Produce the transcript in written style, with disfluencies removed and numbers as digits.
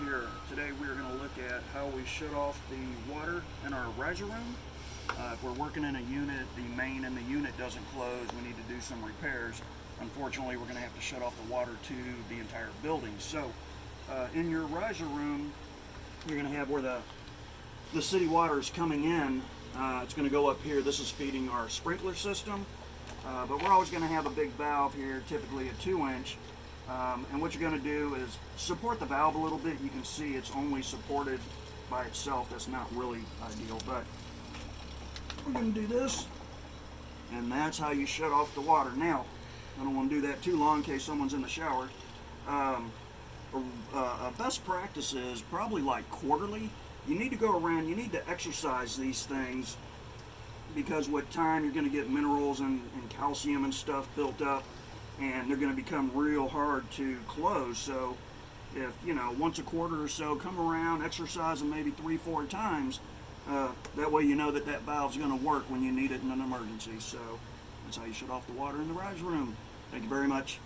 here. Today we are going to look at how we shut off the water in our riser room. If we're working in a unit, the main in the unit doesn't close, we need to do some repairs. Unfortunately, we're going to have to shut off the water to the entire building. So in your riser room, you're going to have where the city water is coming in. It's going to go up here. This is feeding our sprinkler system. But we're always going to have a big valve here, typically a 2-inch. And what you're going to do is support the valve a little bit. You can see it's only supported by itself. That's not really ideal, but we're going to do this, and that's how you shut off the water. Now, I don't want to do that too long in case someone's in the shower. Best practice is probably like quarterly. You need to go around, you need to exercise these things, because with time you're going to get minerals and calcium and stuff built up, and they're going to become real hard to close. So if, once a quarter or so, come around, exercise them maybe 3-4 times. That way you know that valve's going to work when you need it in an emergency. So that's how you shut off the water in the riser room. Thank you very much.